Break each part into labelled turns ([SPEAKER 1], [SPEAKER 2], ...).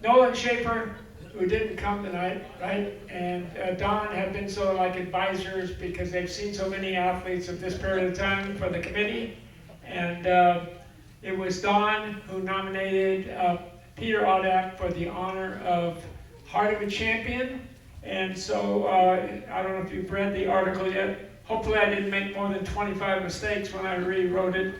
[SPEAKER 1] Nolan Schaefer, who didn't come tonight, right? And Don have been sort of like advisors because they've seen so many athletes at this period of time for the committee. And it was Don who nominated Peter Audap for the honor of Heart of a Champion. And so I don't know if you've read the article yet. Hopefully I didn't make more than 25 mistakes when I rewrote it.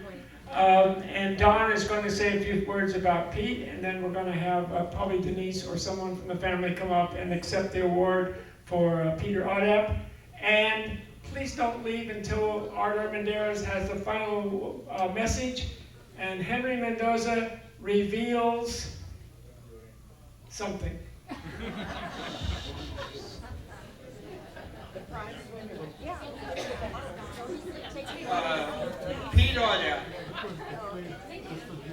[SPEAKER 1] And Don is going to say a few words about Pete, and then we're going to have probably Denise or someone from the family come up and accept the award for Peter Audap. And please don't leave until Art Armendariz has the final message. And Henry Mendoza reveals something.
[SPEAKER 2] Pete Audap.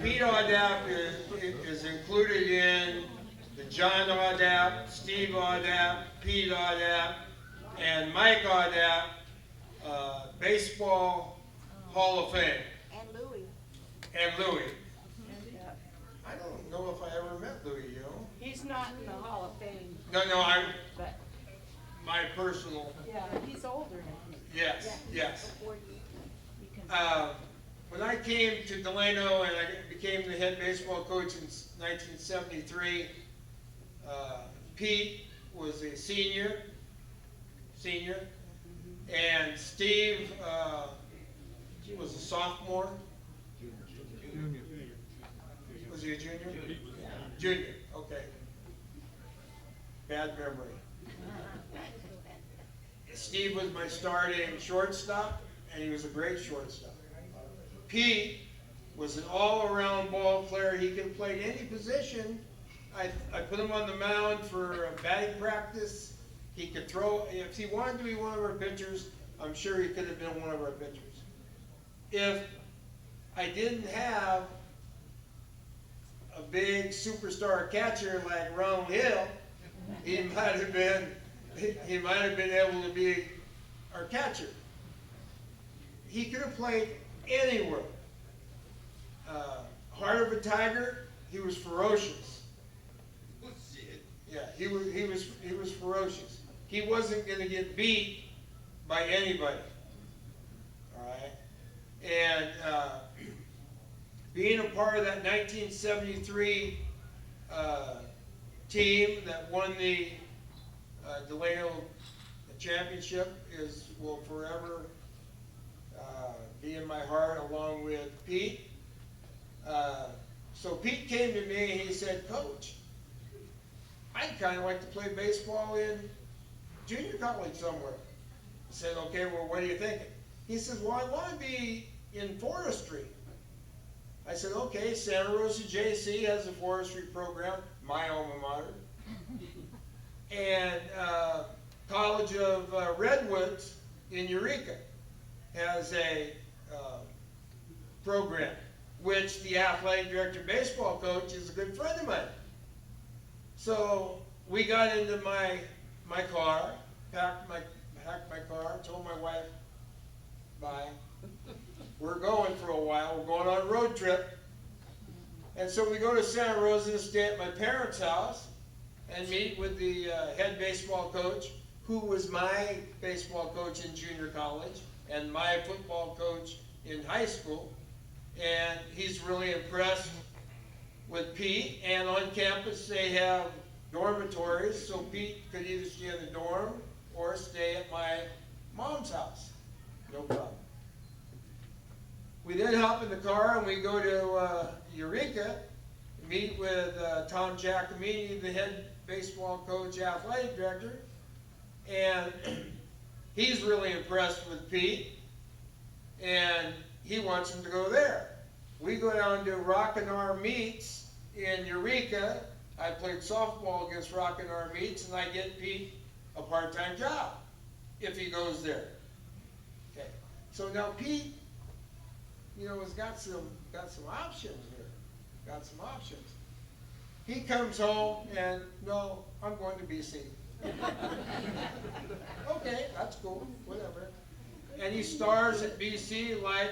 [SPEAKER 2] Pete Audap is included in the John Audap, Steve Audap, Pete Audap, and Mike Audap Baseball Hall of Fame.
[SPEAKER 3] And Louis.
[SPEAKER 2] And Louis. I don't know if I ever met Louis, you know?
[SPEAKER 3] He's not in the Hall of Fame.
[SPEAKER 2] No,
[SPEAKER 3] But
[SPEAKER 2] my personal.
[SPEAKER 3] yeah, he's older.
[SPEAKER 2] Yes, yes.
[SPEAKER 3] Before you can.
[SPEAKER 2] When I came to Delano and I became the head baseball coach in 1973, Pete was a senior, and Steve was a sophomore.
[SPEAKER 4] Junior.
[SPEAKER 2] Was he a junior? Junior, okay. Bad memory. Steve was my starting shortstop, and he was a great shortstop. Pete was an all-around ball player. He could play any position. I put him on the mound for batting practice. He could throw. If he wanted to be one of our pitchers, I'm sure he could have been one of our pitchers. If I didn't have a big superstar catcher like Ronald Hill, he might have been able to be our catcher. He could have played anywhere. Heart of a Tiger, he was ferocious. Yeah, he was ferocious. He wasn't going to get beat by anybody. All right, and being a part of that 1973 team that won the Delano championship will forever be in my heart, along with Pete. So Pete came to me and he said, "Coach, I'd kind of like to play baseball in junior college somewhere." I said, "Okay, well, what are you thinking?" He says, "Well, I want to be in forestry." I said, "Okay, Santa Rosa JC has a forestry program, my alma mater. And College of Redwoods in Eureka has a program, which the athletic director baseball coach is a good friend of mine." So we got into my car, packed my car, told my wife, "Bye. We're going for a while. We're going on a road trip." And so we go to Santa Rosa and stay at my parents' house and meet with the head baseball coach, who was my baseball coach in junior college and my football coach in high school. And he's really impressed with Pete. And on campus they have dormitories, so Pete could either stay in the dorm or stay at my mom's house. No problem. We then hop in the car and we go to Eureka, meet with Tom Giacomini, the head baseball coach, athletic director, and he's really impressed with Pete, and he wants him to go there. We go down to Rockin' R Meets in Eureka. I played softball against Rockin' R Meets, and I get Pete a part-time job if he goes there. Okay. So now Pete, has got some options here. Got some options. He comes home and, "No, I'm going to BC." Okay, that's cool, whatever. And he stars at BC like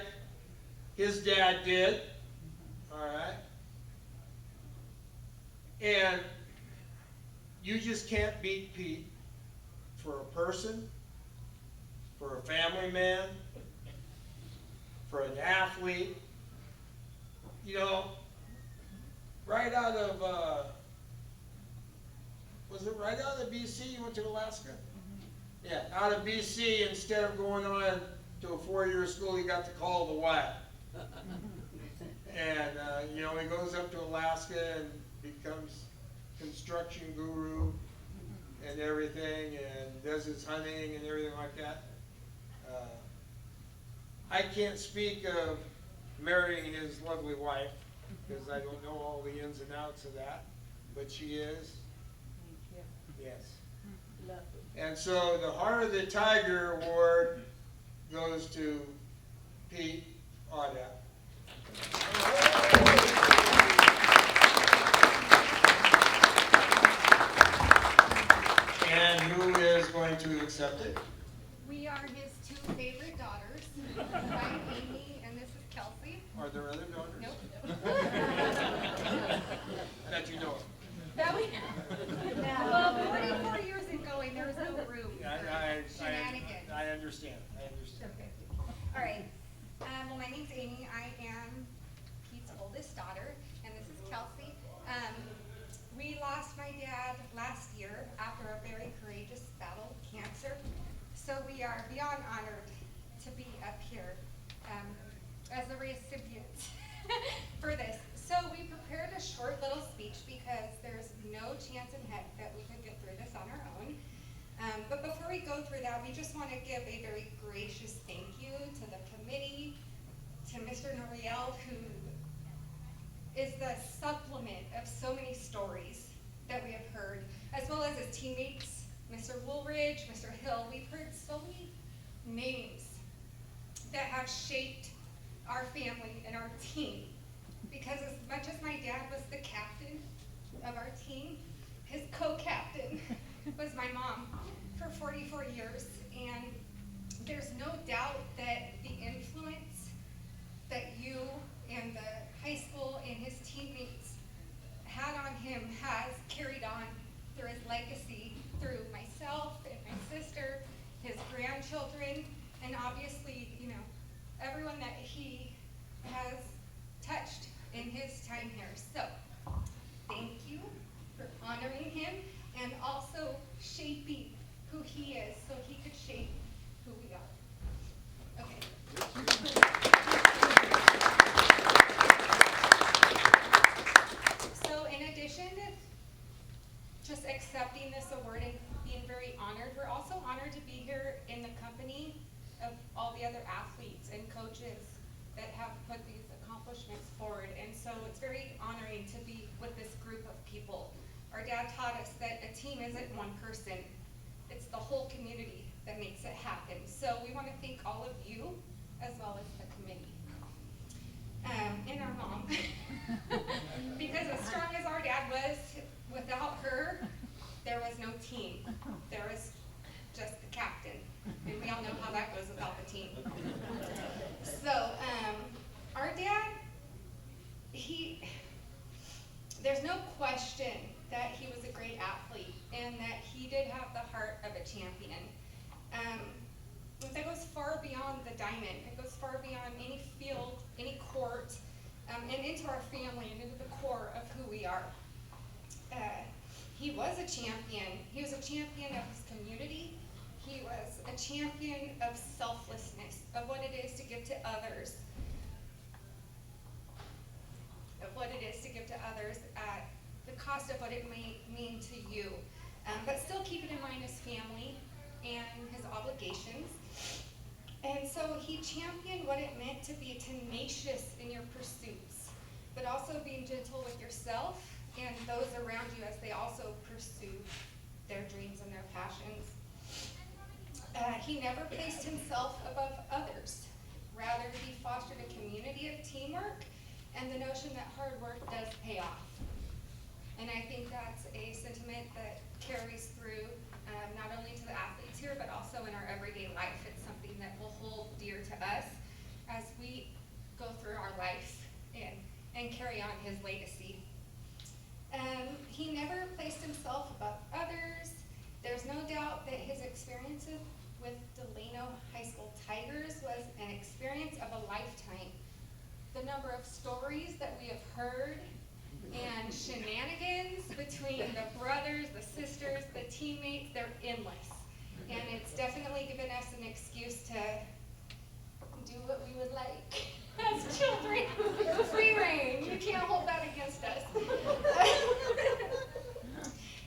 [SPEAKER 2] his dad did, all right? And you just can't beat Pete for a person, for a family man, for an athlete. You know, right out of, was it right out of BC you went to Alaska? Yeah, out of BC, instead of going on to a 4-year school, he got the call of the wild. And, you know, he goes up to Alaska and becomes construction guru and everything, and does his hunting and everything like that. I can't speak of marrying his lovely wife, because I don't know all the ins and outs of that, but she is. Yes. And so the Heart of the Tiger Award goes to Pete Audap. And who is going to accept it?
[SPEAKER 5] We are his 2 favorite daughters. I'm Amy and this is Kelsey.
[SPEAKER 2] Are there other daughters?
[SPEAKER 5] Nope.
[SPEAKER 2] That you know of.
[SPEAKER 5] That we Well, 44 years ago, and there was no room for shenanigans.
[SPEAKER 2] I understand.
[SPEAKER 5] Okay. All right. Well, my name's Amy. I am Pete's oldest daughter, and this is Kelsey. We lost my dad last year after a very courageous battle with cancer. So we are beyond honored to be up here as the recipients for this. So we prepared a short little speech because there's no chance in heck that we could get through this on our own. But before we go through that, we just want to give a very gracious thank you to the committee, to Mr. Noriel, who is the supplement of so many stories that we have heard, as well as his teammates, Mr. Woolridge, Mr. Hill. We've heard so many names that have shaped our family and our team. Because as much as my dad was the captain of our team, his co-captain was my mom for 44 years. And there's no doubt that the influence that you and the high school and his teammates had on him has carried on through his legacy, through myself and my sister, his grandchildren, and obviously, you know, everyone that he has touched in his time here. So, thank you for honoring him and also shaping who he is so he could shape who we are. Okay. So, in addition to just accepting this award and being very honored, we're also honored to be here in the company of all the other athletes and coaches that have put these accomplishments forward. And so it's very honoring to be with this group of people. Our dad taught us that a team isn't one person, it's the whole community that makes it happen. So we want to thank all of you as well as the committee. And our mom. Because as strong as our dad was, without her, there was no team. There was just the captain. And we all know how that goes without the team. So, our dad, there's no question that he was a great athlete and that he did have the heart of a champion. That goes far beyond the diamond. It goes far beyond any field, any court, and into our family and into the core of who we are. He was a champion. He was a champion of his community. He was a champion of selflessness, of what it is to give to others. At the cost of what it may mean to you. But still keeping in mind his family and his obligations. And so he championed what it meant to be tenacious in your pursuits, but also being gentle with yourself and those around you as they also pursue their dreams and their passions. He never placed himself above others. Rather, he fostered a community of teamwork and the notion that hard work does pay off. And I think that's a sentiment that carries through not only to the athletes here, but also in our everyday life. It's something that will hold dear to us as we go through our life and carry on his legacy. number of stories that we have heard and shenanigans between the brothers, the sisters, the teammates, they're endless. And it's definitely given us an excuse to do what we would like as children. Free reign. You can't hold that against us.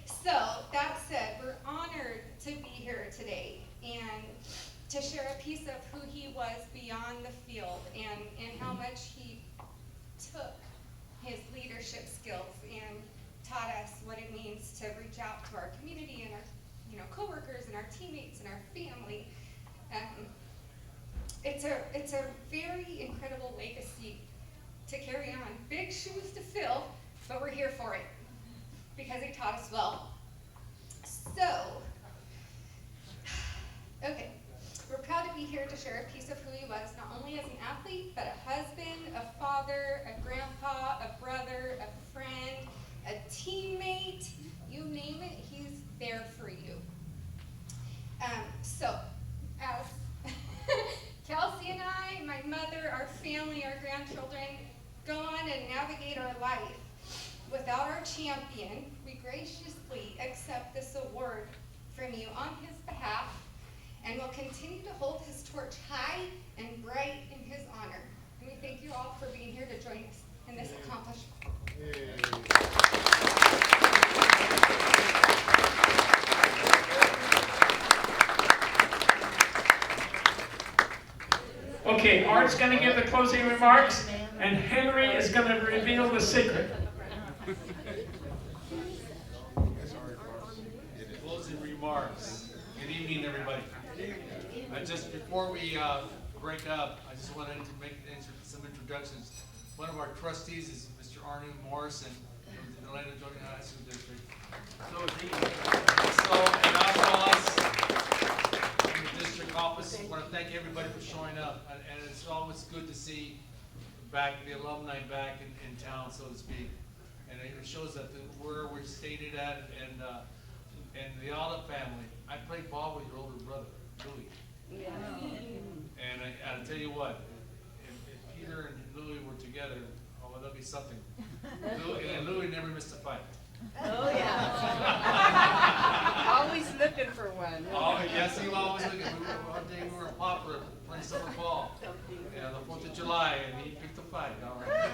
[SPEAKER 5] So, that said, we're honored to be here today and to share a piece of who he was beyond the field and how much he took his leadership skills and taught us what it means to reach out to our community and our coworkers and our teammates and our family. It's a very incredible legacy to carry on. Big shoes to fill, but we're here for it because he taught us well. So, okay, we're proud to be here to share a piece of who he was, not only as an athlete, but a husband, a father, a grandpa, a brother, a friend, a teammate, you name it, he's there for you. So, as Kelsey and I, my mother, our family, our grandchildren, go on and navigate our life without our champion, we graciously accept this award from you on his behalf, and will continue to hold his torch high and bright in his honor. And we thank you all for being here to join us in this accomplishment.
[SPEAKER 1] Okay, Art's going to give the closing remarks, and Henry is going to reveal the secret.
[SPEAKER 6] Closing remarks. Good evening, everybody. Just before we break up, I just wanted to make some introductions. One of our trustees is Mr. Arnie Morrison from the Delano Junior High School District. So is he. And also us in the district office. I want to thank everybody for showing up, and it's always good to see the alumni back in town, so to speak. And it shows that where we're stated at, and the Audap family. I played ball with your older brother, Louis.
[SPEAKER 3] Yeah.
[SPEAKER 6] And I'll tell you what, if Peter and Louis were together, oh, well, that'd be something. Louis never missed a fight.
[SPEAKER 3] Oh, yeah. Always looking for one.
[SPEAKER 6] Oh, yes, he was always looking. One day we were in Poplar playing summer ball. Yeah, the 4th of July, and he picked a fight. All right.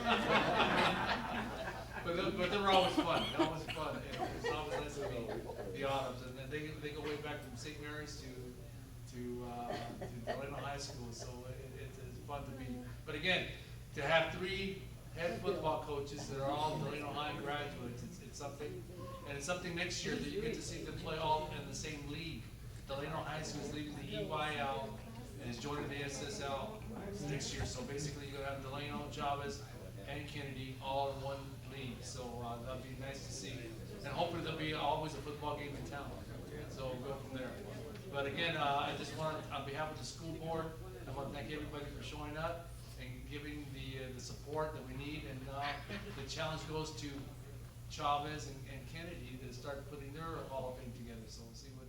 [SPEAKER 6] But they were always fun. They're always fun. It's always nice to meet the Audams, and they go way back from St. Mary's to Delano High School, so it's fun to be. But again, to have 3 head football coaches that are all Delano High graduates, it's something, and it's something next year that you get to see them play all in the same league. Delano High School is leaving the EYL and is joining the SSL next year. So basically, you're gonna have Delano, Chavez, and Kennedy all in one league. So that'll be nice to see, and hopefully there'll be always a football game in town. So we'll go from there. But again, I just want, on behalf of the school board, I want to thank everybody for showing up and giving the support that we need. And the challenge goes to Chavez and Kennedy to start putting their Hall of Fame together. So we'll see what